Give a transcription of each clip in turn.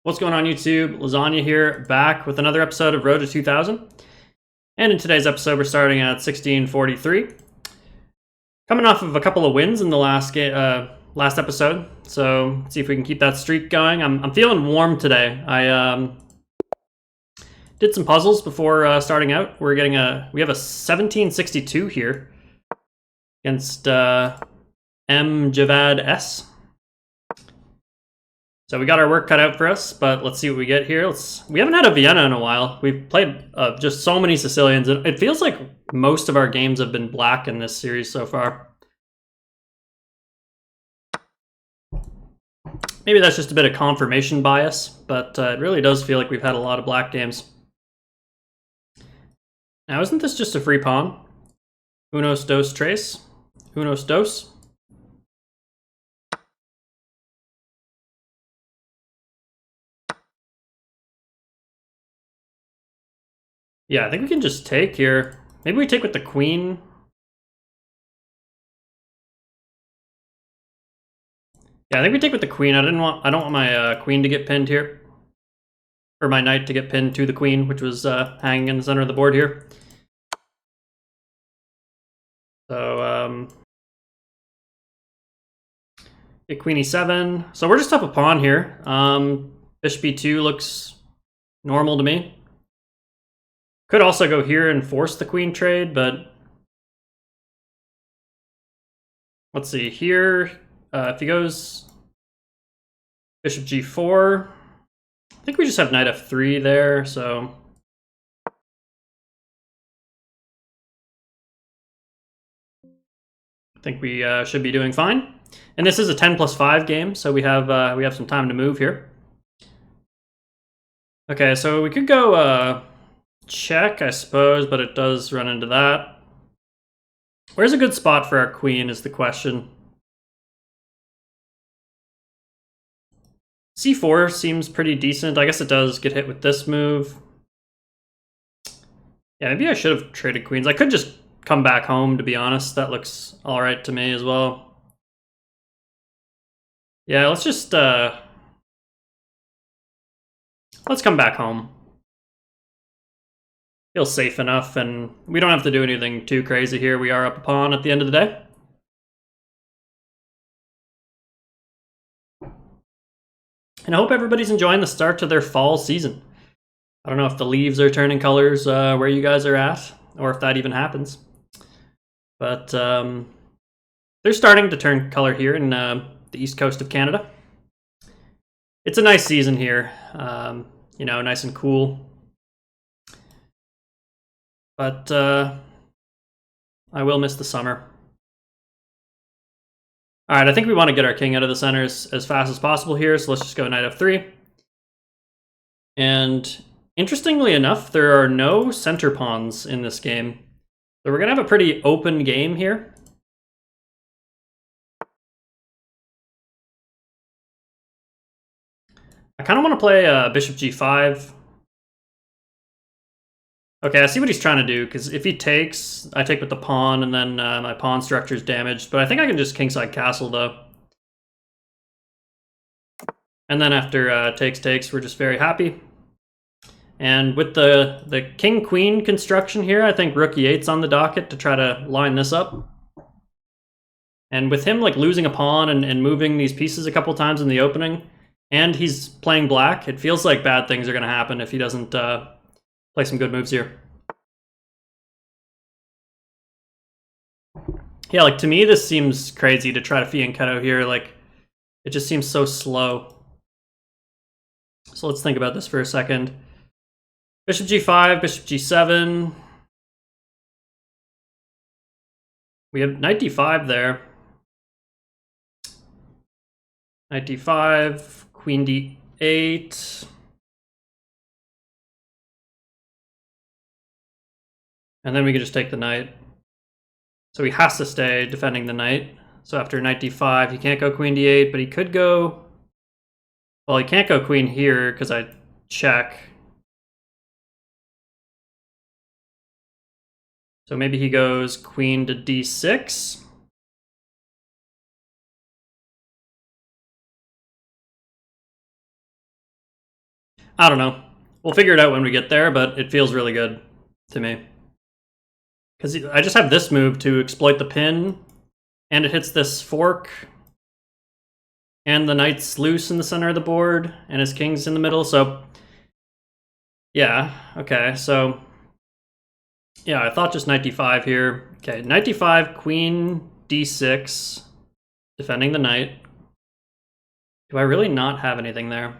What's going on YouTube? Lasagna here, back with another episode of Road to 2000. And in today's episode, we're starting at 1643. Coming off of a couple of wins in the last episode, so let's see if we can keep that streak going. I'm feeling warm today. I did some puzzles before starting out. We have a 1762 here against M. Javad S. So we got our work cut out for us, but let's see what we get here. We haven't had a Vienna in a while. We've played just so many Sicilians, and it feels like most of our games have been black in this series so far. Maybe that's just a bit of confirmation bias, but it really does feel like we've had a lot of black games. Now, isn't this just a free pawn? Unos dos tres? Unos dos? Yeah, I think we can just take here. Maybe we take with the queen. Yeah, I think we take with the queen. I don't want my queen to get pinned here. Or my knight to get pinned to the queen, which was hanging in the center of the board here. So, get queen e7. So we're just up a pawn here. Bishop e2 looks normal to me. Could also go here and force the queen trade, but let's see here. If he goes bishop g4, I think we just have knight f3 there, so I think we should be doing fine. And this is a 10+5 game, so we have some time to move here. Okay, so we could go check, I suppose, but it does run into that. Where's a good spot for our queen is the question. c4 seems pretty decent. I guess it does get hit with this move. Yeah, maybe I should have traded queens. I could just come back home, to be honest. That looks all right to me as well. Yeah, let's just let's come back home. Feels safe enough, and we don't have to do anything too crazy here. We are up a pawn at the end of the day. And I hope everybody's enjoying the start to their fall season. I don't know if the leaves are turning colors where you guys are at, or if that even happens. But they're starting to turn color here in the east coast of Canada. It's a nice season here, you know, nice and cool. But I will miss the summer. All right, I think we want to get our king out of the center as fast as possible here, so let's just go knight f3. And interestingly enough, there are no center pawns in this game. So we're going to have a pretty open game here. I kind of want to play bishop g5. Okay, I see what he's trying to do, because if he takes, I take with the pawn, and then my pawn structure is damaged. But I think I can just kingside castle, though. And then after takes, we're just very happy. And with the king-queen construction here, I think rook e8's on the docket to try to line this up. And with him like losing a pawn and moving these pieces a couple times in the opening, and he's playing black, it feels like bad things are going to happen if he doesn't play some good moves here. Yeah, like to me, this seems crazy to try to fianchetto here. Like, it just seems so slow. So let's think about this for a second. Bishop g5, bishop g7. We have knight d5 there. Knight d5, queen d8. And then we can just take the knight. So he has to stay defending the knight. So after knight d5, he can't go queen d8, but he could go... Well, he can't go queen here because I check. So maybe he goes queen to d6. I don't know. We'll figure it out when we get there, but it feels really good to me. Because I just have this move to exploit the pin, and it hits this fork, and the knight's loose in the center of the board, and his king's in the middle, so... Yeah, okay, so... Yeah, I thought just knight d5 here. Okay, knight d5, queen d6, defending the knight. Do I really not have anything there?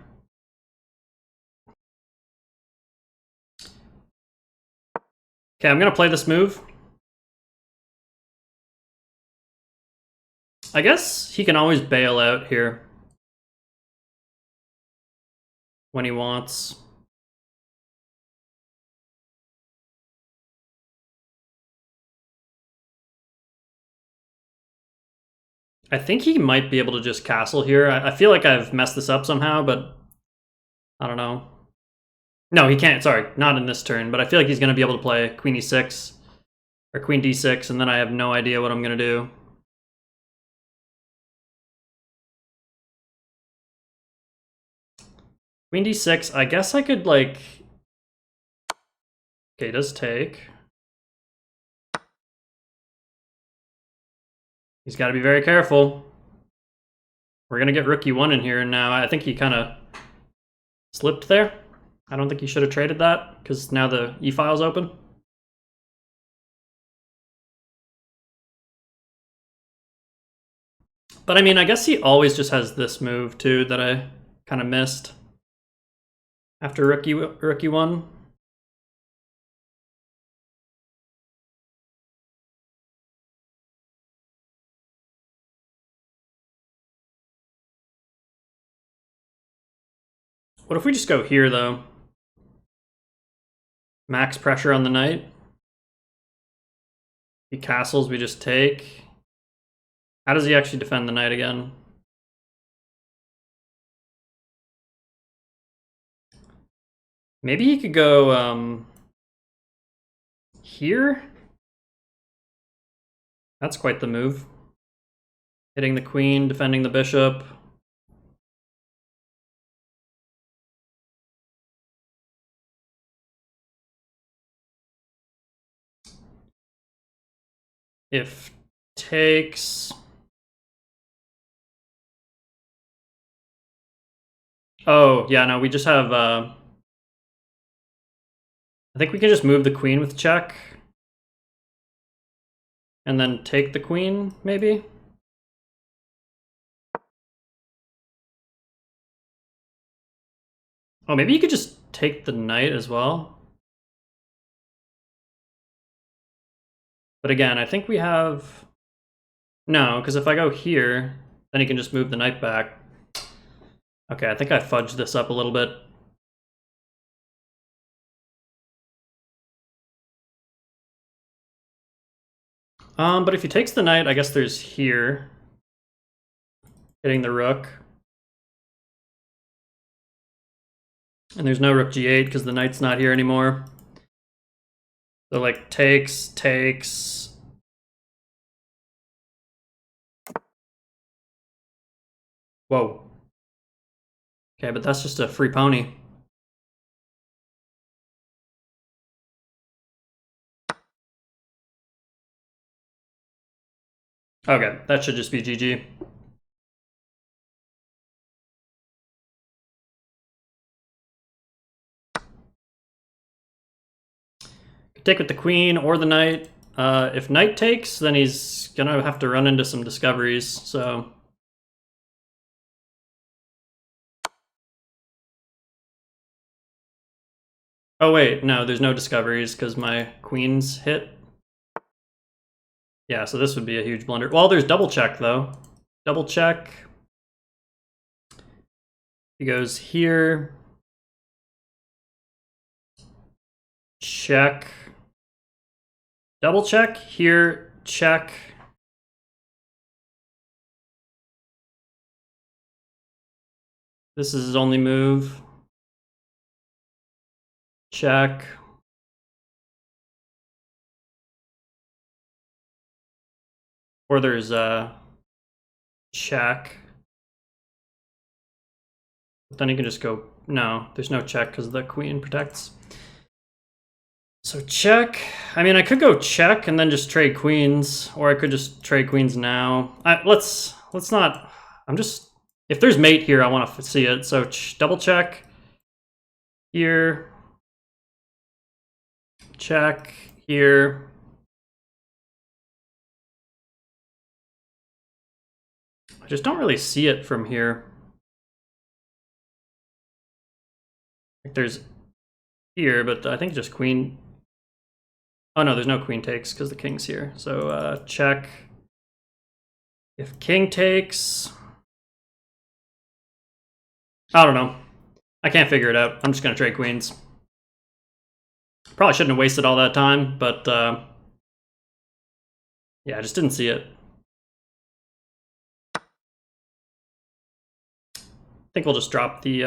Okay, I'm gonna play this move. I guess he can always bail out here when he wants. I think he might be able to just castle here. I feel like I've messed this up somehow, but I don't know. No, he can't. Sorry, not in this turn, but I feel like he's going to be able to play queen e6 or queen d6, and then I have no idea what I'm going to do. Queen d6, I guess I could, like... Okay, it does take. He's got to be very careful. We're going to get rook e1 in here now. I think he kind of slipped there. I don't think he should have traded that, because now the e-file's open. But I mean, I guess he always just has this move, too, that I kind of missed. After rook e1. What if we just go here, though? Max pressure on the knight. He castles, we just take. How does he actually defend the knight again? Maybe he could go here? That's quite the move. Hitting the queen, defending the bishop. If takes... Oh, yeah, no, we just have... I think we can just move the queen with check. And then take the queen, maybe? Oh, maybe you could just take the knight as well. But again, I think we have... No, because if I go here, then he can just move the knight back. Okay, I think I fudged this up a little bit. But if he takes the knight, I guess there's here. Hitting the rook. And there's no rook g8 because the knight's not here anymore. So like takes. Whoa. Okay, but that's just a free pony. Okay, that should just be GG. Take with the queen or the knight. If knight takes, then he's gonna have to run into some discoveries, so... Oh wait, no, there's no discoveries because my queen's hit. Yeah, so this would be a huge blunder. Well, there's double check, though. Double check. He goes here. Check. Double check. Here, check. This is his only move. Check. Or there's a check. But then he can just go No, there's no check because the queen protects. So check. I mean, I could go check and then just trade queens, or I could just trade queens now. Let's not. I'm just. If there's mate here, I want to see it. So double check here. Check here. I just don't really see it from here. Like there's here, but I think just queen. Oh no, there's no queen takes because the king's here. So check. If king takes, I don't know. I can't figure it out. I'm just gonna trade queens. Probably shouldn't have wasted all that time, but yeah, I just didn't see it. I think we'll just drop the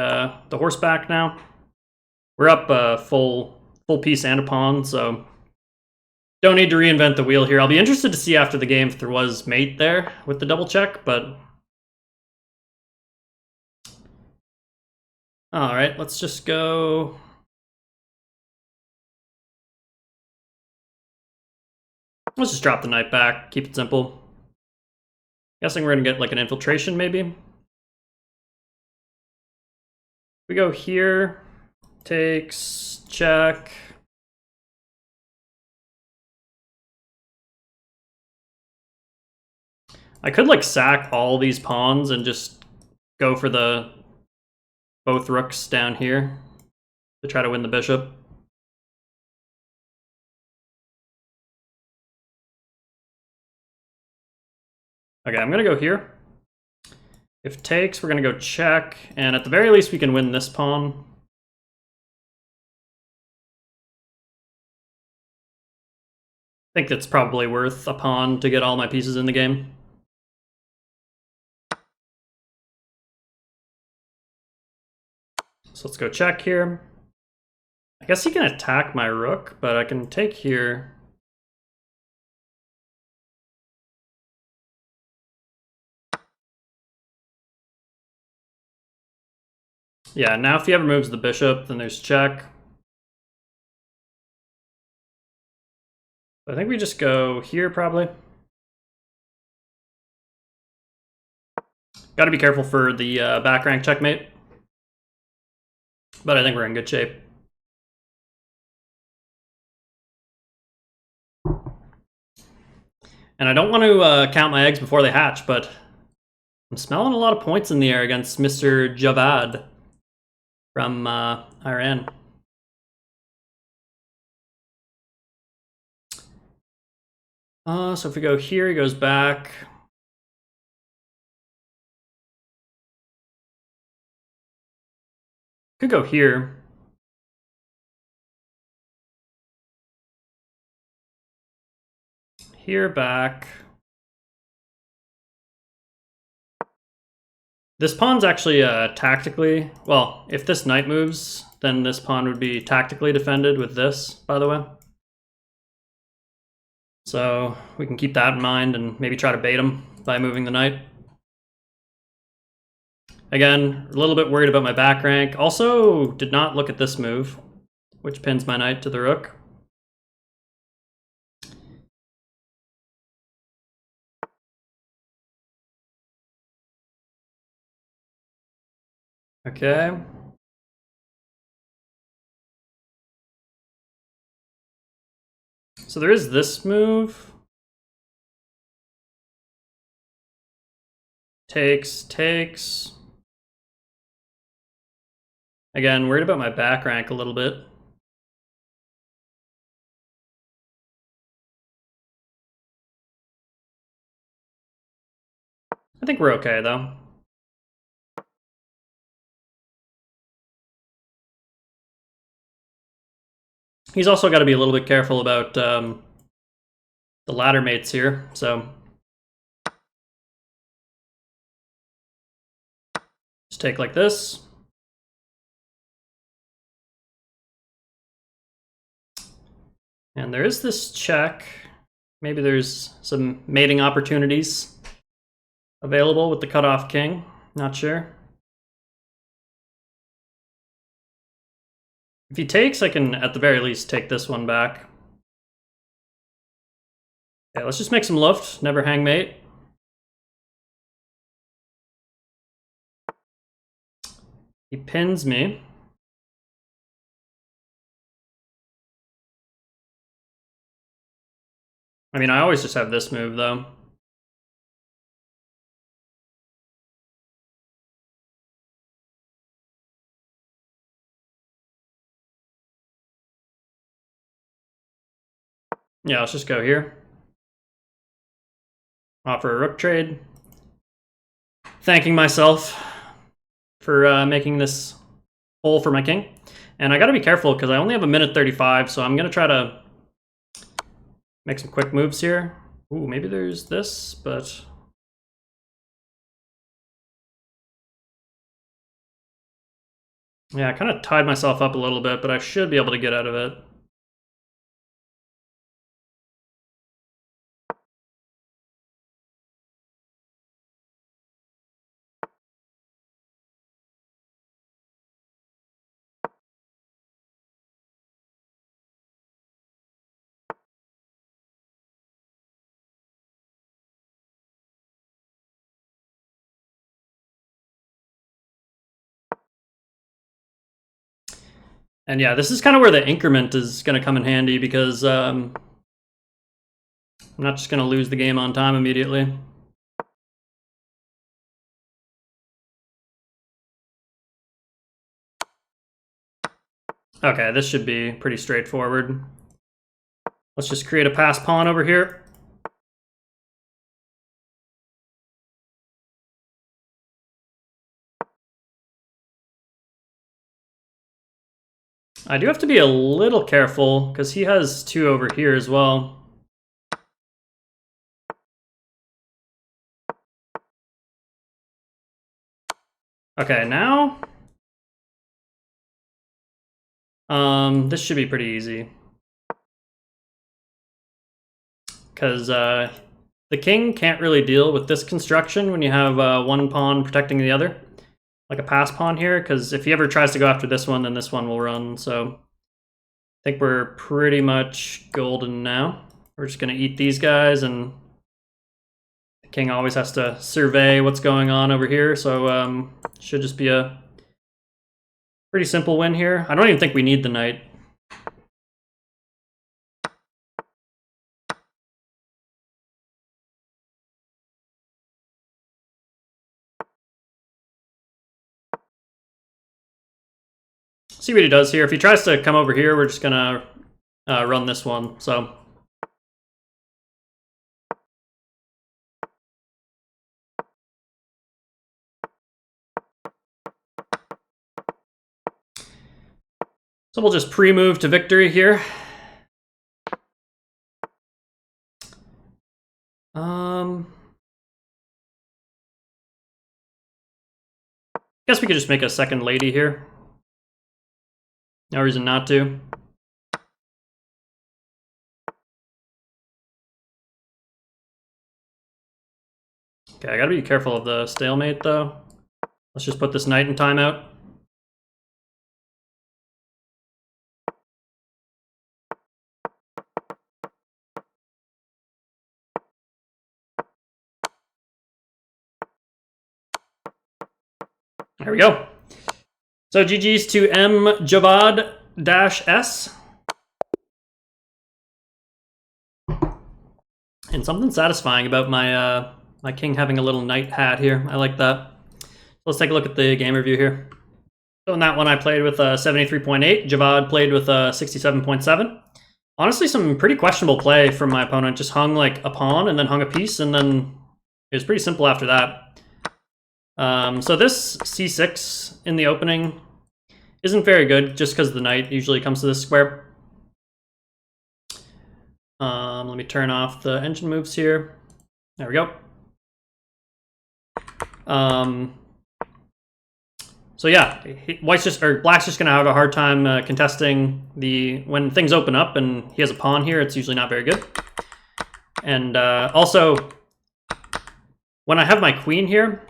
horse back now. We're up full piece and a pawn, so don't need to reinvent the wheel here. I'll be interested to see after the game if there was mate there with the double check, but all right, let's just go. Let's just drop the knight back, keep it simple. Guessing we're gonna get like an infiltration maybe. We go here, takes, check. I could like sack all these pawns and just go for the both rooks down here to try to win the bishop. Okay, I'm gonna go here. If takes, we're gonna go check, and at the very least we can win this pawn. I think that's probably worth a pawn to get all my pieces in the game. So let's go check here. I guess he can attack my rook, but I can take here. Yeah, now if he ever moves the bishop, then there's check. I think we just go here probably. Got to be careful for the back rank checkmate. But I think we're in good shape. And I don't want to count my eggs before they hatch, but I'm smelling a lot of points in the air against Mr. Javad from Iran. So if we go here, he goes back. Could go here. Here, back. This pawn's actually tactically, well, if this knight moves, then this pawn would be tactically defended with this, by the way. So we can keep that in mind and maybe try to bait him by moving the knight. Again, a little bit worried about my back rank. Also, did not look at this move, which pins my knight to the rook. Okay. So there is this move. Takes, takes. Again, worried about my back rank a little bit. I think we're okay, though. He's also got to be a little bit careful about the ladder mates here, so just take like this. And there is this check. Maybe there's some mating opportunities available with the cutoff king. Not sure. If he takes, I can at the very least take this one back. Okay, let's just make some luft, never hang mate. He pins me. I mean, I always just have this move, though. Yeah, let's just go here. Offer a rook trade. Thanking myself for making this hole for my king. And I gotta be careful because I only have a minute 35, so I'm gonna try to make some quick moves here. Ooh, maybe there's this, but... yeah, I kind of tied myself up a little bit, but I should be able to get out of it. And yeah, this is kind of where the increment is going to come in handy because I'm not just going to lose the game on time immediately. Okay, this should be pretty straightforward. Let's just create a pass pawn over here. I do have to be a little careful because he has two over here as well. Okay, now this should be pretty easy because the king can't really deal with this construction when you have one pawn protecting the other, like a pass pawn here, because if he ever tries to go after this one, then this one will run. So I think we're pretty much golden now. We're just going to eat these guys, and the king always has to survey what's going on over here, so should just be a pretty simple win here. I don't even think we need the knight. See what he does here. If he tries to come over here, we're just gonna run this one. So we'll just pre-move to victory here. Guess we could just make a second lady here. No reason not to. Okay, I gotta be careful of the stalemate though. Let's just put this knight in timeout. There we go. So GG's to M Javad-S. And something satisfying about my my king having a little knight hat here. I like that. So let's take a look at the game review here. So in that one I played with 73.8. Javad played with 67.7. Honestly, some pretty questionable play from my opponent. Just hung like a pawn and then hung a piece, and then it was pretty simple after that. So this c6 in the opening isn't very good just because the knight usually comes to this square. Let me turn off the engine moves here. There we go. So yeah, black's just gonna have a hard time contesting when things open up and he has a pawn here. It's usually not very good. And also, when I have my queen here,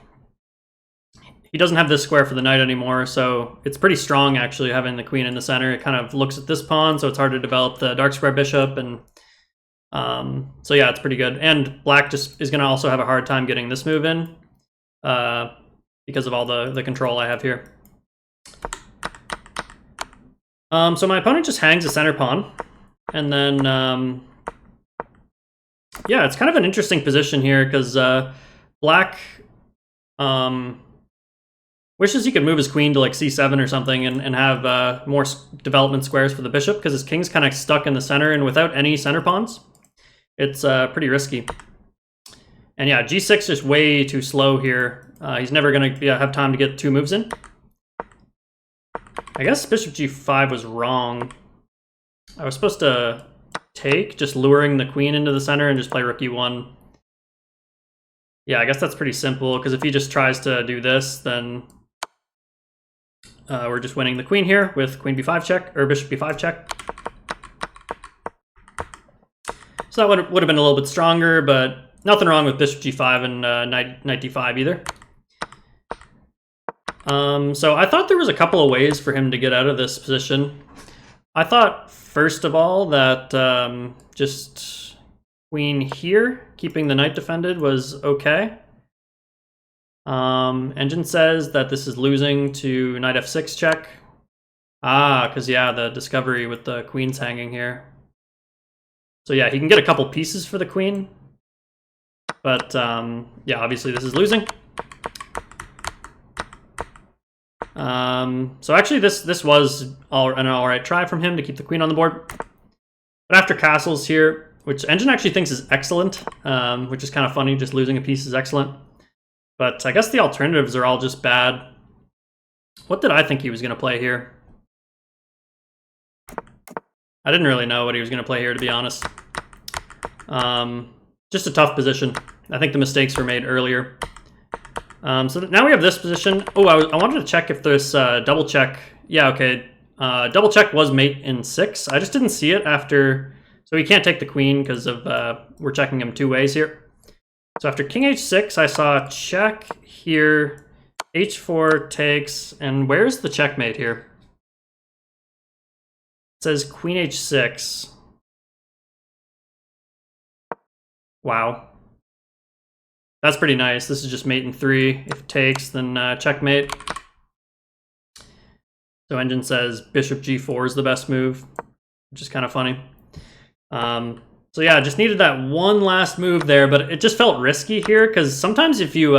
he doesn't have this square for the knight anymore, so it's pretty strong actually having the queen in the center. It kind of looks at this pawn, so it's hard to develop the dark square bishop, and so yeah, it's pretty good. And black just is going to also have a hard time getting this move in because of all the control I have here. So my opponent just hangs a center pawn, and then yeah, it's kind of an interesting position here because black wishes he could move his queen to like c7 or something and have more development squares for the bishop, because his king's kind of stuck in the center, and without any center pawns, it's pretty risky. And yeah, g6 is way too slow here. He's never going to have time to get 2 moves in. I guess bishop g5 was wrong. I was supposed to take, just luring the queen into the center and just play rook e1. Yeah, I guess that's pretty simple, because if he just tries to do this, then we're just winning the queen here with queen b5 check, or bishop b5 check. So that would have been a little bit stronger, but nothing wrong with bishop g5 and knight d5 either. So I thought there was a couple of ways for him to get out of this position. I thought, first of all, that just queen here, keeping the knight defended, was okay. Engine says that this is losing to knight f6 check. Ah, because yeah, the discovery with the queens hanging here. So yeah, he can get a couple pieces for the queen. But yeah, obviously this is losing. So actually this was an alright try from him to keep the queen on the board. But after castles here, which Engine actually thinks is excellent, which is kind of funny, just losing a piece is excellent. But I guess the alternatives are all just bad. What did I think he was going to play here? I didn't really know what he was going to play here, to be honest. Just a tough position. I think the mistakes were made earlier. So now we have this position. Oh, I wanted to check if there's double check. Yeah, okay. Double check was mate in 6. I just didn't see it after. So he can't take the queen because of we're checking him 2 ways here. So after king h6, I saw check here, h4 takes, and where's the checkmate here? It says queen h6. Wow. That's pretty nice. This is just mate in 3. If it takes, then checkmate. So Engine says bishop g4 is the best move, which is kind of funny. So yeah, just needed that one last move there, but it just felt risky here, because sometimes if you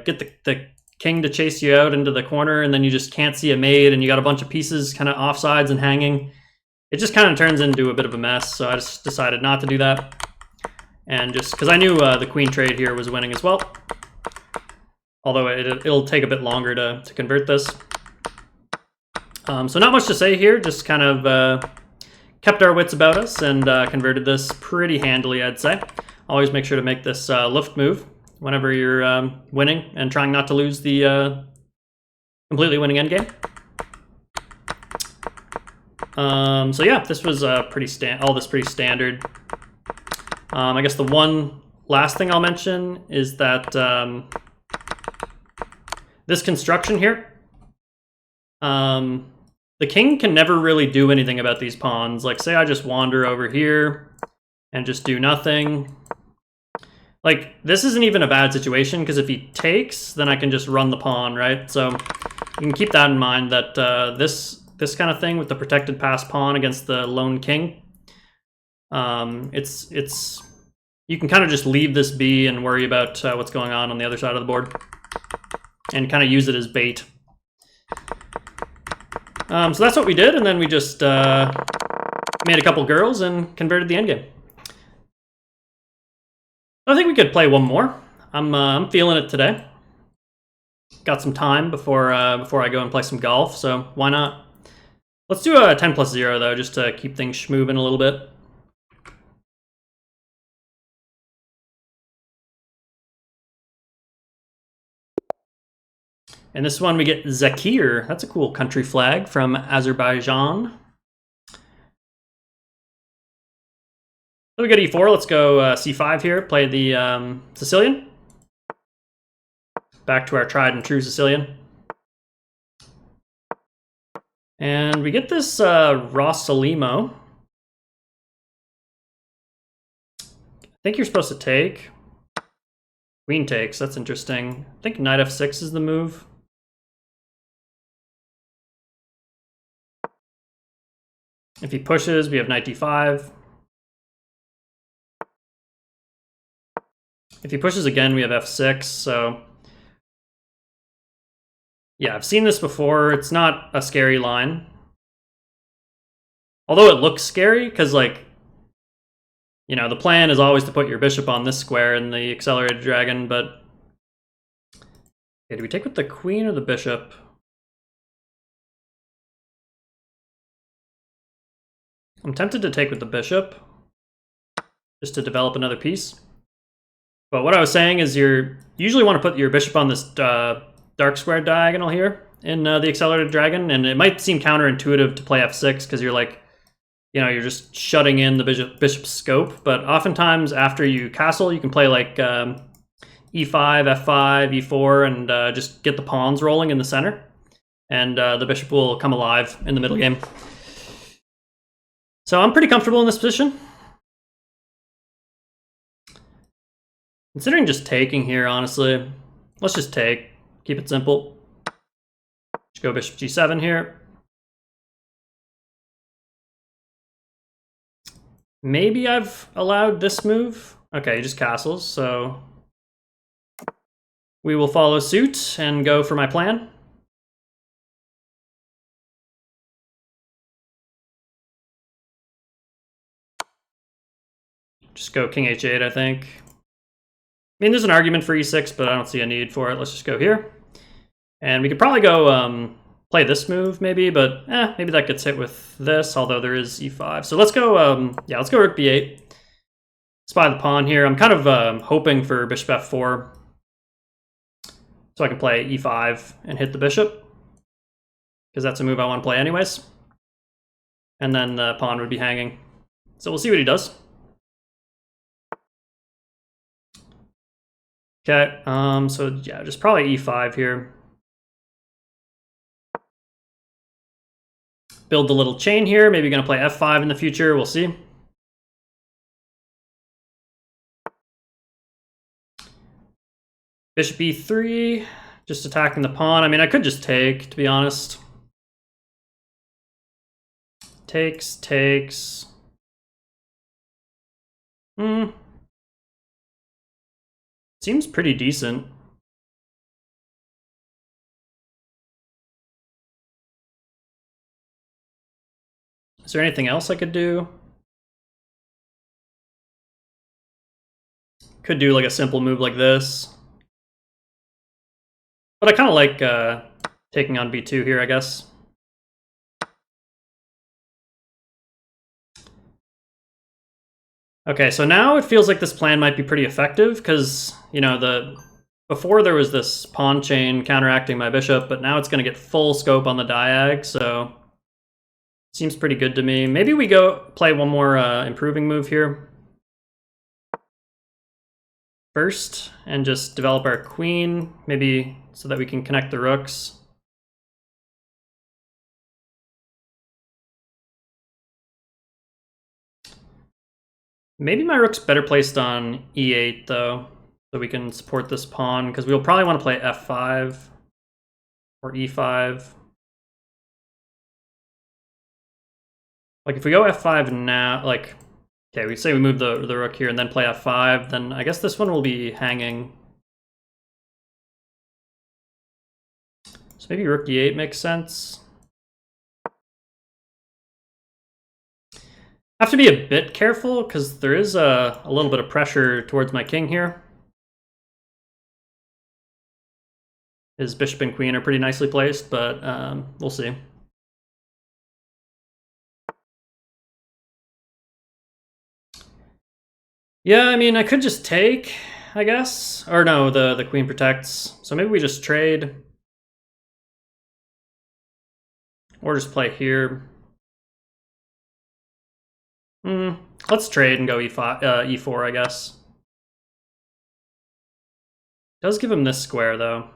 get the king to chase you out into the corner and then you just can't see a mate and you got a bunch of pieces kind of offsides and hanging, it just kind of turns into a bit of a mess. So I just decided not to do that. And just because I knew the queen trade here was winning as well. Although it'll take a bit longer to convert this. So not much to say here, just kind of kept our wits about us and converted this pretty handily, I'd say. Always make sure to make this Luft move whenever you're winning and trying not to lose the completely winning endgame. So yeah, this was pretty standard. I guess the one last thing I'll mention is that this construction here, the king can never really do anything about these pawns. Like, say I just wander over here and just do nothing. Like, this isn't even a bad situation, because if he takes, then I can just run the pawn, right? So you can keep that in mind, that this kind of thing with the protected pass pawn against the lone king, you can kind of just leave this be and worry about what's going on the other side of the board, and kind of use it as bait. So that's what we did, and then we just made a couple girls and converted the endgame. I think we could play one more. I'm feeling it today. Got some time before I go and play some golf, so why not? Let's do a 10+0 though, just to keep things schmoving a little bit. And this one we get Zakir. That's a cool country flag from Azerbaijan. So we got e4. Let's go c5 here. Play the Sicilian. Back to our tried and true Sicilian. And we get this Rossalimo. I think you're supposed to take. Queen takes, that's interesting. I think knight f6 is the move. If he pushes, we have knight d5. If he pushes again, we have f6, so... yeah, I've seen this before. It's not a scary line. Although it looks scary, because, like, you know, the plan is always to put your bishop on this square in the accelerated dragon, but... okay, do we take with the queen or the bishop? I'm tempted to take with the bishop, just to develop another piece. But what I was saying is you usually want to put your bishop on this dark square diagonal here in the accelerated dragon, and it might seem counterintuitive to play f6 because you're like, you know, you're just shutting in the bishop's scope. But oftentimes after you castle, you can play like e5, f5, e4, and just get the pawns rolling in the center, and the bishop will come alive in the middle game. So I'm pretty comfortable in this position. Considering just taking here, honestly, let's just take. Keep it simple. Just go bishop g7 here. Maybe I've allowed this move. Okay, he just castles, so we will follow suit and go for my plan. Just go king h8, I think. I mean, there's an argument for e6, but I don't see a need for it. Let's just go here. And we could probably go play this move, maybe, but maybe that gets hit with this, although there is e5. So let's go, yeah, let's go rook b8. Spy the pawn here. I'm kind of hoping for bishop f4, so I can play e5 and hit the bishop, because that's a move I want to play anyways. And then the pawn would be hanging. So we'll see what he does. Okay, so yeah, just probably e5 here. Build the little chain here. Maybe gonna play f5 in the future. We'll see. Bishop e3, just attacking the pawn. I mean, I could just take, to be honest. Takes. Seems pretty decent. Is there anything else I could do? Could do like a simple move like this. But I kind of like taking on b2 here, I guess. Okay, so now it feels like this plan might be pretty effective because, you know, before there was this pawn chain counteracting my bishop, but now it's going to get full scope on the diag, so seems pretty good to me. Maybe we go play one more improving move here first and just develop our queen, maybe so that we can connect the rooks. Maybe my rook's better placed on e8 though, so we can support this pawn, because we'll probably want to play f5 or e5. Like if we go f5 now, like, okay, we say we move the rook here and then play f5, then I guess this one will be hanging. So maybe rook d8 makes sense. I have to be a bit careful because there is a little bit of pressure towards my king here. His bishop and queen are pretty nicely placed, but we'll see. Yeah, I mean, I could just take, I guess. Or no, the queen protects. So maybe we just trade. Or just play here. Let's trade and go e5, e4, I guess. Does give him this square, though.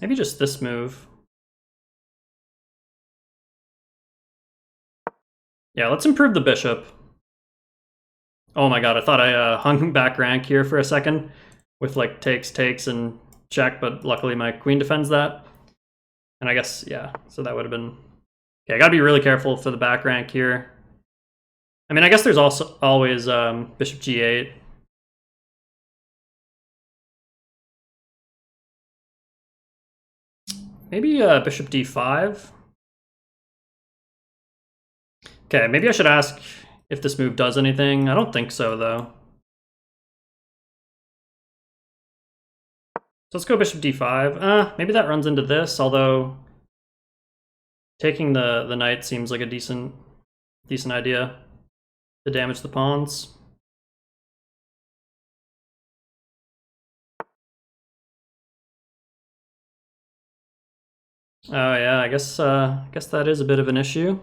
Maybe just this move. Yeah, let's improve the bishop. Oh my god, I thought I hung back rank here for a second with like takes, and check, but luckily my queen defends that. And I guess, yeah, so that would have been... Okay, I gotta be really careful for the back rank here. I mean, I guess there's also always bishop g8. Maybe bishop d5. Okay, maybe I should ask if this move does anything. I don't think so, though. So let's go bishop d5. Maybe that runs into this, although taking the knight seems like a decent idea to damage the pawns. Oh yeah, I guess that is a bit of an issue.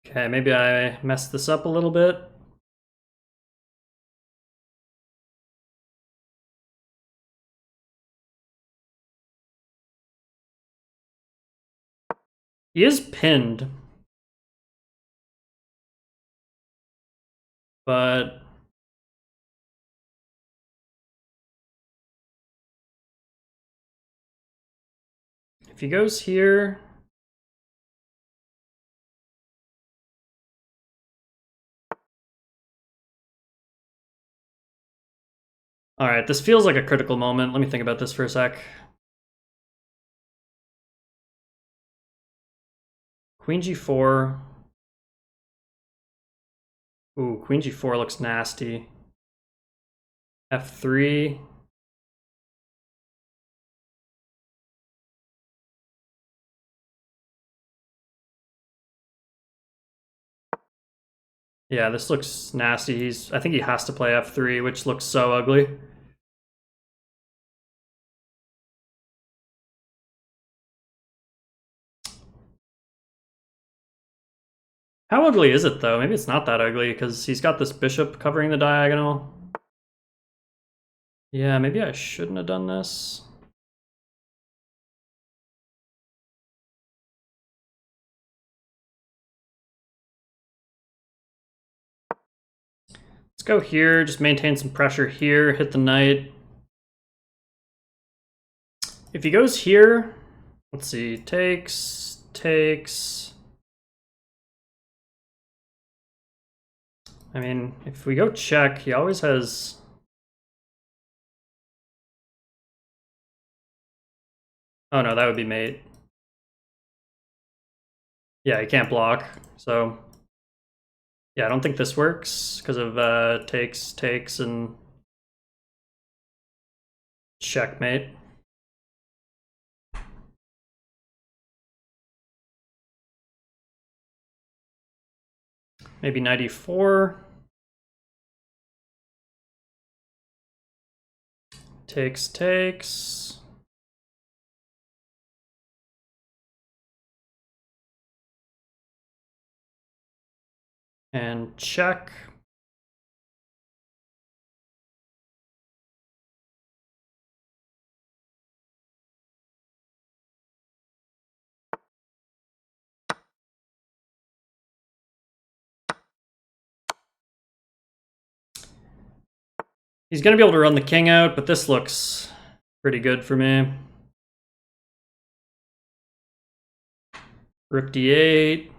Okay, maybe I messed this up a little bit. He is pinned. But if he goes here... Alright, this feels like a critical moment. Let me think about this for a sec. Queen g4. Ooh, queen g4 looks nasty. f3. Yeah, this looks nasty. I think he has to play f3, which looks so ugly. How ugly is it, though? Maybe it's not that ugly, because he's got this bishop covering the diagonal. Yeah, maybe I shouldn't have done this. Let's go here, just maintain some pressure here, hit the knight. If he goes here, let's see, takes. I mean, if we go check, he always has... Oh no, that would be mate. Yeah, he can't block, so... Yeah, I don't think this works because of takes, and checkmate. Maybe 94. Takes. And check. He's going to be able to run the king out, but this looks pretty good for me. Rook d8.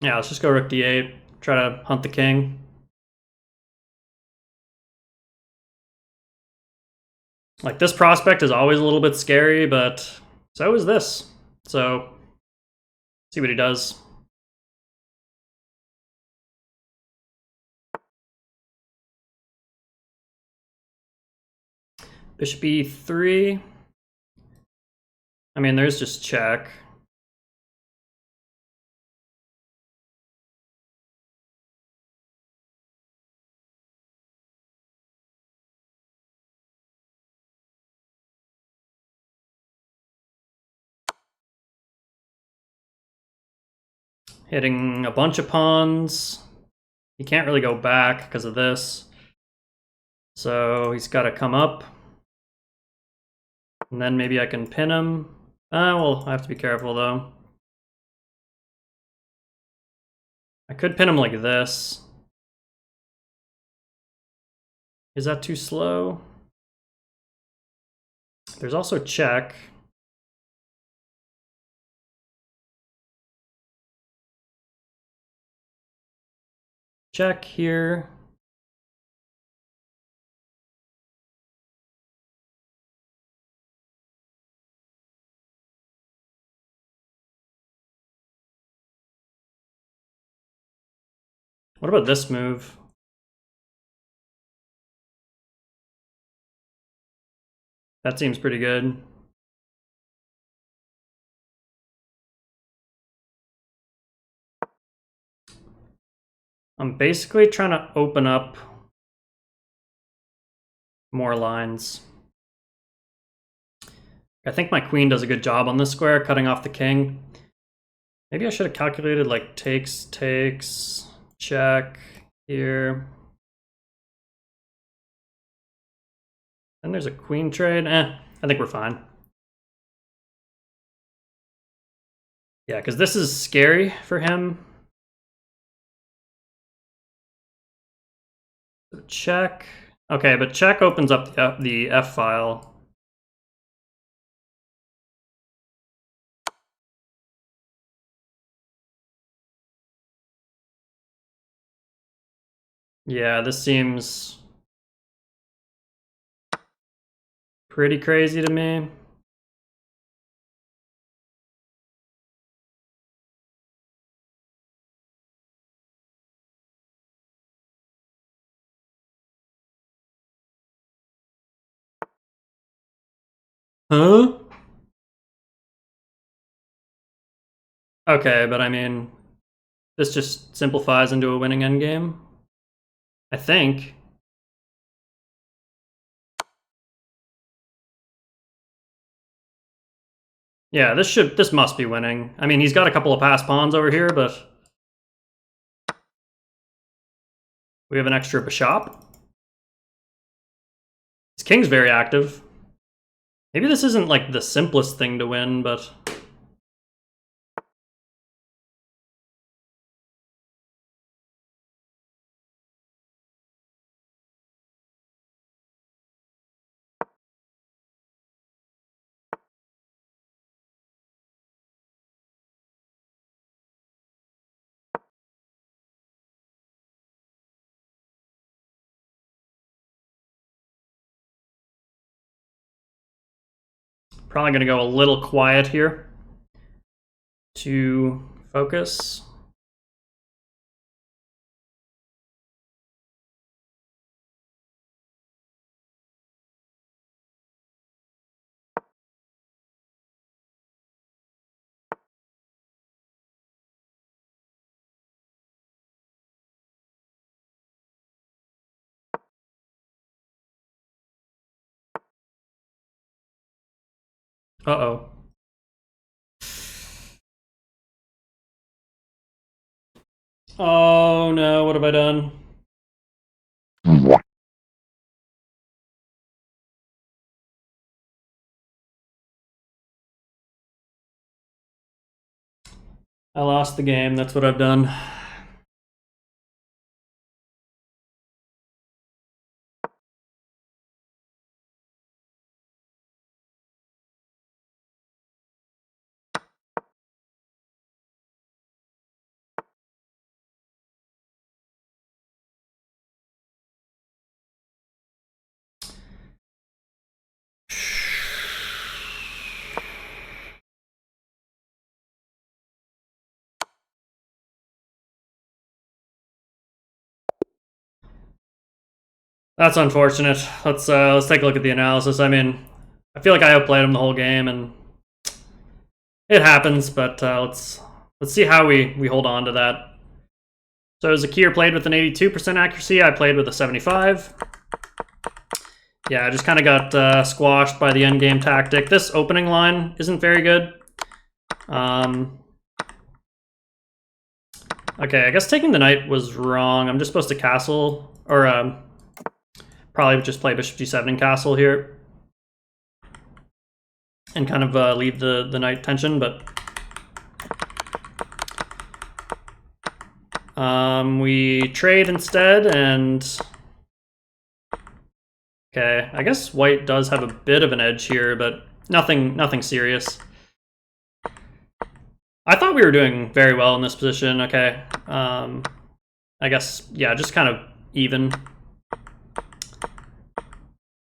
Yeah, let's just go rook d8. Try to hunt the king. Like, this prospect is always a little bit scary, but so is this. So, see what he does. Bishop e3. I mean, there's just check. hitting a bunch of pawns. He can't really go back because of this. So he's got to come up. And then maybe I can pin him. Well, I have to be careful though. I could pin him like this. Is that too slow? There's also check. Check here. What about this move? That seems pretty good. I'm basically trying to open up more lines. I think my queen does a good job on this square, cutting off the king. Maybe I should have calculated like takes, check here. And there's a queen trade. I think we're fine. Yeah, because this is scary for him. So check. Okay, but check opens up the F file. Yeah, this seems pretty crazy to me. Huh? Okay, but I mean, this just simplifies into a winning endgame, I think. Yeah, this must be winning. I mean, he's got a couple of passed pawns over here, but we have an extra bishop. His king's very active. Maybe this isn't like the simplest thing to win, but probably gonna go a little quiet here to focus. Uh-oh. Oh no, what have I done? I lost the game, that's what I've done. That's unfortunate. Let's take a look at the analysis. I mean, I feel like I outplayed him the whole game, and it happens. But let's see how we hold on to that. So Zakir played with an 82% accuracy. I played with a 75. Yeah, I just kind of got squashed by the endgame tactic. This opening line isn't very good. Okay, I guess taking the knight was wrong. I'm just supposed to castle, or probably just play bishop g7 and castle here. And kind of leave the knight tension, but... we trade instead, and... Okay, I guess white does have a bit of an edge here, but nothing serious. I thought we were doing very well in this position. Okay, I guess, yeah, just kind of even.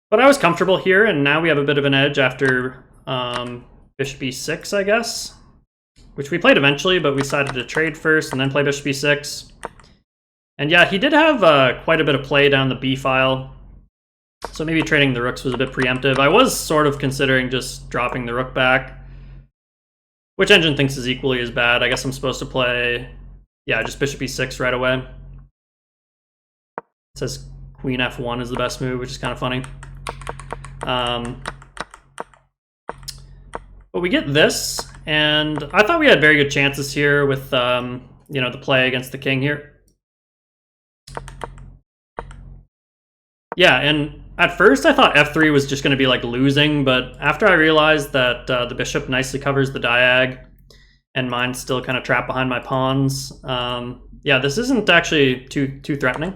But I was comfortable here, and now we have a bit of an edge after bishop e6, I guess, which we played eventually, but we decided to trade first and then play bishop e6. And yeah, he did have quite a bit of play down the b file, so maybe trading the rooks was a bit preemptive. I was sort of considering just dropping the rook back, which Engine thinks is equally as bad. I guess I'm supposed to play, yeah, just bishop e6 right away. It says queen f1 is the best move, which is kind of funny. But we get this, and I thought we had very good chances here with, you know, the play against the king here. Yeah, and at first I thought f3 was just going to be like losing, but after I realized that the bishop nicely covers the diag, and mine's still kind of trapped behind my pawns, yeah, this isn't actually too threatening.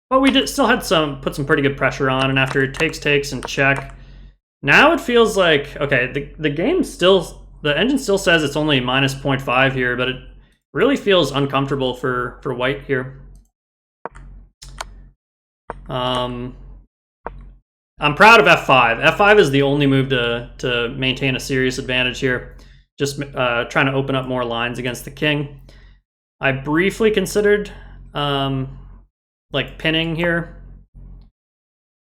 But we still had put some pretty good pressure on, and after it takes and check, now it feels like, okay, the game still, the engine still says it's only minus 0.5 here, but it really feels uncomfortable for white here. I'm proud of f5. f5 is the only move to maintain a serious advantage here. Just trying to open up more lines against the king. I briefly considered like pinning here,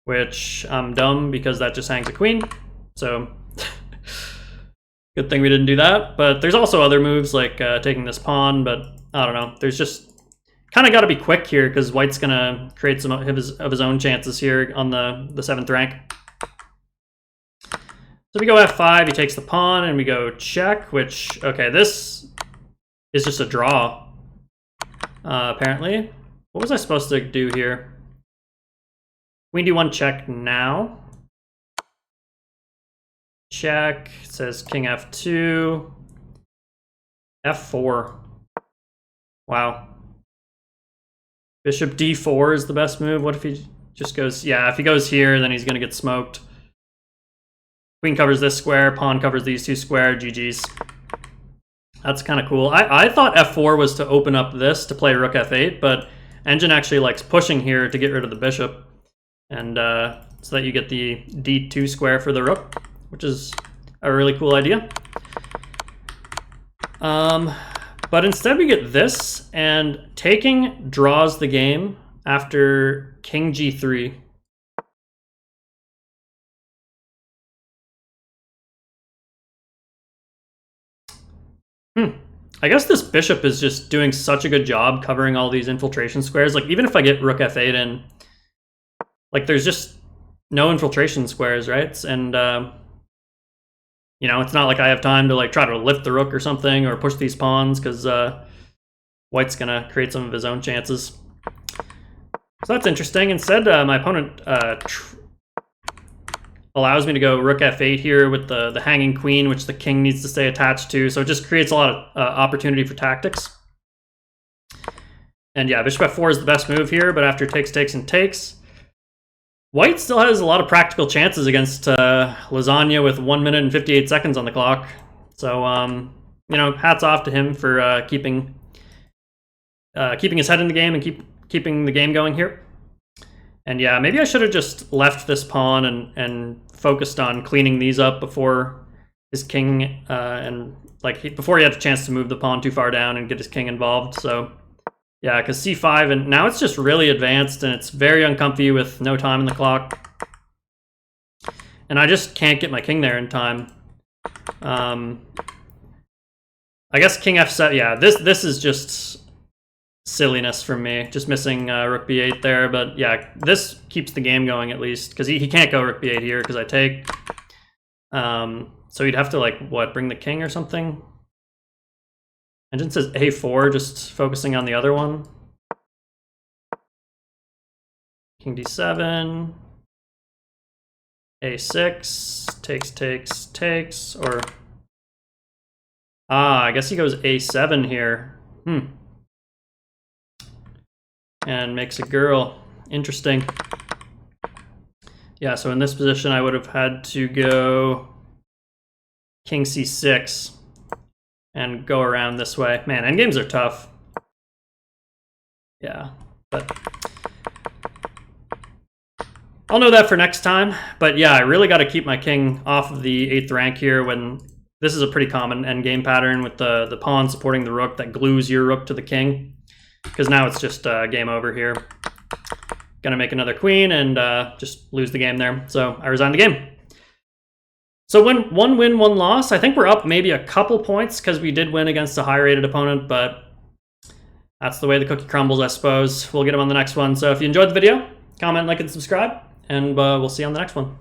which I'm dumb because that just hangs a queen. So good thing we didn't do that. But there's also other moves like taking this pawn, but I don't know. There's just kind of got to be quick here because white's gonna create some of his own chances here on the 7th rank. So we go f5, he takes the pawn, and we go check, which, okay, this is just a draw, apparently. What was I supposed to do here? Queen d1 check now. Check, it says king f2. f4. Wow. Bishop d4 is the best move. What if he just goes... Yeah, if he goes here, then he's going to get smoked. Queen covers this square, pawn covers these two square, GG's. That's kind of cool. I thought f4 was to open up this to play rook f8, but Engine actually likes pushing here to get rid of the bishop. And so that you get the d2 square for the rook, which is a really cool idea. But instead we get this, and taking draws the game after king g3. I guess this bishop is just doing such a good job covering all these infiltration squares. Like, even if I get rook f8 in, like, there's just no infiltration squares, right? And, you know, it's not like I have time to, like, try to lift the rook or something or push these pawns because white's going to create some of his own chances. So that's interesting. Instead, my opponent allows me to go rook f8 here with the hanging queen, which the king needs to stay attached to. So it just creates a lot of opportunity for tactics. And yeah, bishop f4 is the best move here, but after takes, white still has a lot of practical chances against Lasagna with 1 minute and 58 seconds on the clock. So, you know, hats off to him for keeping his head in the game and keeping the game going here. And yeah, maybe I should have just left this pawn and focused on cleaning these up before his king, and like before he had a chance to move the pawn too far down and get his king involved. So yeah, because c5, and now it's just really advanced and it's very uncomfy with no time in the clock. And I just can't get my king there in time. I guess king f7, yeah, this is just silliness from me, just missing rook b8 there, but yeah, this keeps the game going at least, because he can't go rook b8 here because I take. So he'd have to, like, what, bring the king or something? Engine says A4, just focusing on the other one. King D7. A6. Takes. Or... I guess he goes A7 here. And makes a girl. Interesting. Yeah, so in this position, I would have had to go King C6 and go around this way. Man, endgames are tough. Yeah, but I'll know that for next time. But yeah, I really got to keep my king off of the 8th rank here when this is a pretty common endgame pattern with the pawn supporting the rook that glues your rook to the king. Because now it's just game over here. Gonna make another queen and just lose the game there. So I resigned the game. So one win, one loss. I think we're up maybe a couple points because we did win against a high-rated opponent, but that's the way the cookie crumbles, I suppose. We'll get them on the next one. So if you enjoyed the video, comment, like, and subscribe, and we'll see you on the next one.